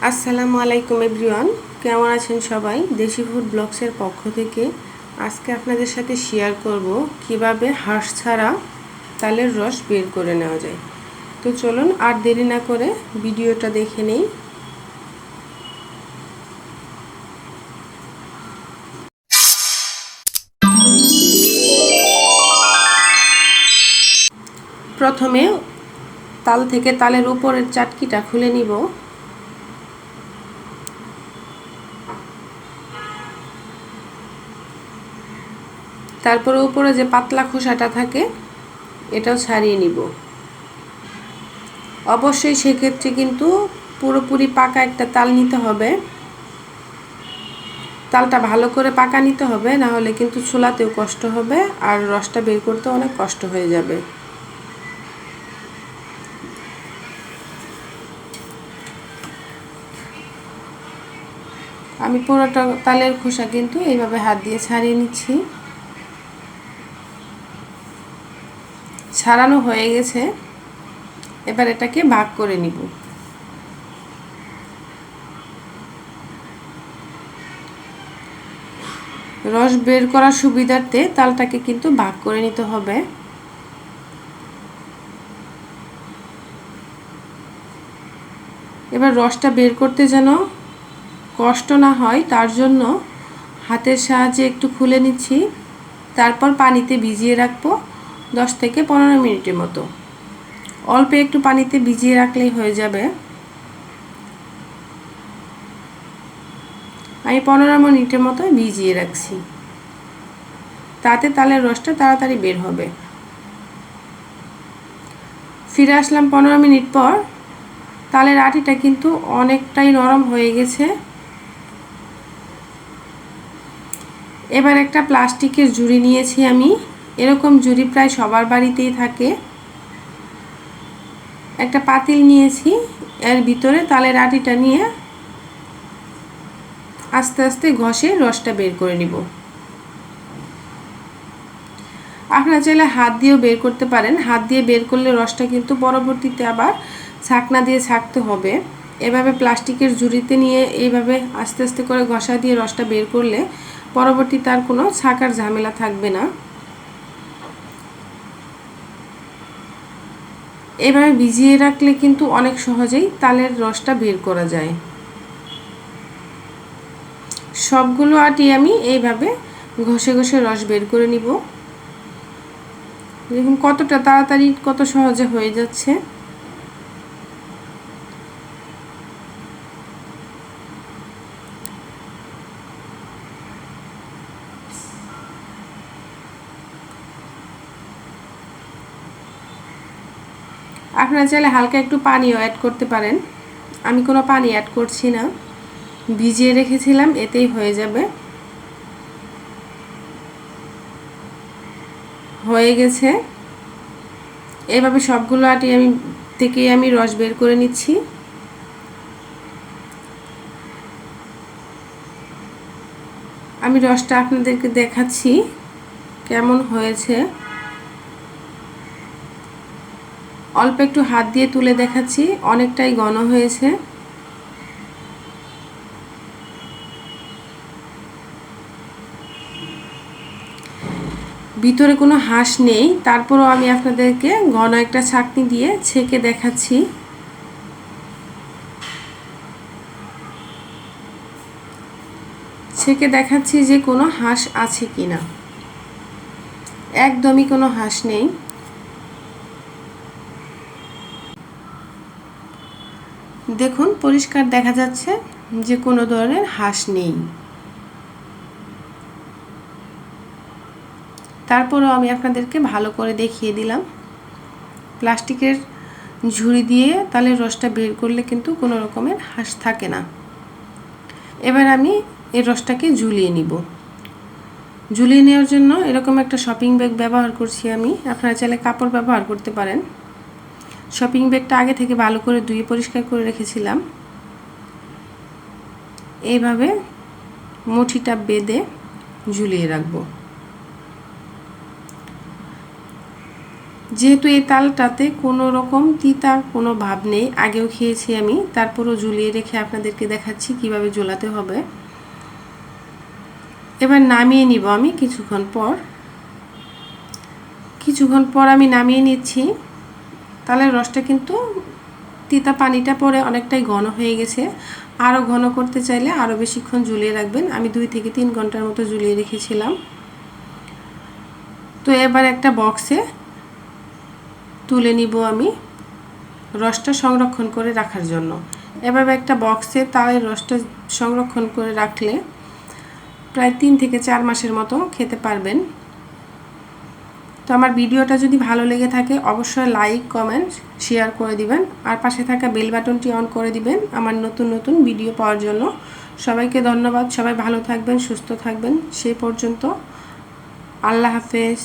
আসসালামু আলাইকুম এভরিওয়ান, কেমন আছেন সবাই? দেশি ফুড ব্লগসের পক্ষ থেকে আজকে আপনাদের সাথে শেয়ার করব কিভাবে হাঁস ছাড়া তালের রস বের করে নেওয়া যায়। তো চলুন আর দেরি না করে ভিডিওটা দেখে নেই। প্রথমে তাল থেকে তালের উপরের চাটকিটা খুলে নিব। তারপরে উপরে যে পাতলা খোসাটা থাকে এটাও ছাড়িয়ে নিব। অবশ্যই সেক্ষেত্রে কিন্তু পুরোপুরি পাকা একটা তাল নিতে হবে। তালটা ভালো করে পাকা নিতে হবে, না হলে কিন্তু ছোলাতেও কষ্ট হবে আর রসটা বের করতে অনেক কষ্ট হয়ে যাবে। আমি পুরোটা তালের খোসা কিন্তু এইভাবে হাত দিয়ে ছাড়িয়ে নিচ্ছি। ছাড়ানো হয়ে গেছে, এবার এটাকে ভাগ করে নিব। রস বের করার সুবিধার্থে তালটাকে কিন্তু ভাগ করে নিতে হবে। এবার রসটা বের করতে যেন কষ্ট না হয় তার জন্য হাতের সাহায্যে একটু খুলে নিচ্ছি। তারপর পানিতে ভিজিয়ে রাখবো 10 থেকে 15 মিনিটের মতো। অল্প একটু পানিতে ভিজিয়ে রাখলেই হয়ে যাবে। আমি 15 মিনিটের মতো ভিজিয়ে রাখছি, তাতে তালের রসটা তাড়াতাড়ি বের হবে। ফিরে আসলাম 15 মিনিট পর। তালের আটিটা কিন্তু অনেকটাই নরম হয়ে গেছে। এবার একটা প্লাস্টিকের ঝুড়ি নিয়েছি আমি। এরকম ঝুড়ি প্রায় সবার বাড়িতেই থাকে। একটা পাতিল নিয়েছি, এর ভিতরে তালের আটিটা নিয়ে আস্তে আস্তে ঘষে রসটা বের করে নিব। আপনারা চাইলে হাত দিয়েও বের করতে পারেন। হাত দিয়ে বের করলে রসটা কিন্তু পরবর্তীতে আবার ছাকনা দিয়ে ছাকতে হবে। এভাবে প্লাস্টিকের ঝুড়িতে নিয়ে এইভাবে আস্তে আস্তে করে ঘষা দিয়ে রসটা বের করলে পরবর্তীতে আর কোনো ছাকার ঝামেলা থাকবে না। এভাবে ভিজিয়ে রাখলে কিন্তু অনেক সহজেই তালের রসটা বের করা যায়। সবগুলো আটি আমি এইভাবে ঘষে ঘষে রস বের করে নিব। দেখুন কতটা তাড়াতাড়ি, কত সহজে হয়ে যাচ্ছে। আপনারা চাইলে হালকা একটু পানিও অ্যাড করতে পারেন। আমি কোনো পানি অ্যাড করছি না, ভিজিয়ে রেখেছিলাম, এতেই হয়ে যাবে। হয়ে গেছে। এভাবে সবগুলো আটি আমি রস বের করে নিচ্ছি। আমি রসটা আপনাদেরকে দেখাচ্ছি কেমন হয়েছে। অল্প একটু হাত দিয়ে তুলে দেখাচ্ছি, অনেকটাই ঘন হয়েছে। ভিতরে কোনো হাঁস নেই, তারপরও আমি আপনাদেরকে ঘন একটা ছাঁকনি দিয়ে ছেঁকে দেখাচ্ছি। ছেঁকে দেখাচ্ছি যে কোনো হাঁস আছে কিনা। একদমই কোনো হাঁস নেই। দেখুন পরিষ্কার দেখা যাচ্ছে যে কোনো ধরনের হাঁস নেই। তারপরও আমি আপনাদেরকে ভালো করে দেখিয়ে দিলাম। প্লাস্টিকের ঝুড়ি দিয়ে তালের রসটা বের করলে কিন্তু কোনো রকমের হাঁস থাকে না। এবার আমি এই রসটাকে ঝুলিয়ে নিব। ঝুলিয়ে নেওয়ার জন্য এরকম একটা শপিং ব্যাগ ব্যবহার করছি আমি। আপনারা চাইলে কাপড় ব্যবহার করতে পারেন। শপিং ব্যাগটা আগে থেকে ভালো করে ধুয়ে পরিষ্কার করে রেখেছিলাম। এইভাবে মুঠিটা বেঁধে ঝুলিয়ে রাখবো। যেহেতু এই তালটাতে কোনো রকম তিতার কোনো ভাব নেই, আগেও খেয়েছি আমি, তারপরও ঝুলিয়ে রেখে আপনাদেরকে দেখাচ্ছি কিভাবে ঝোলাতে হবে। এবার নামিয়ে নিব আমি কিছুক্ষণ পর আমি নামিয়ে নিচ্ছি। তালের রসটা কিন্তু তিতা পানিটা পরে অনেকটাই ঘন হয়ে গেছে। আরও ঘন করতে চাইলে আরও বেশিক্ষণ ঝুলিয়ে রাখবেন। আমি 2 থেকে 3 ঘন্টার মতো ঝুলিয়ে রেখেছিলাম। তো এবার একটা বক্সে তুলে নিব আমি রসটা সংরক্ষণ করে রাখার জন্য। এভাবে একটা বক্সে তালের রসটা সংরক্ষণ করে রাখলে প্রায় 3 থেকে 4 মাসের মতো খেতে পারবেন। তো আমার ভিডিওটা যদি ভালো লেগে থাকে অবশ্যই লাইক, কমেন্ট, শেয়ার করে দিবেন আর পাশে থাকা বেল বাটনটি অন করে দিবেন আমার নতুন নতুন ভিডিও পাওয়ার জন্য। সবাইকে ধন্যবাদ। সবাই ভালো থাকবেন, সুস্থ থাকবেন। সেই পর্যন্ত আল্লাহ হাফেজ।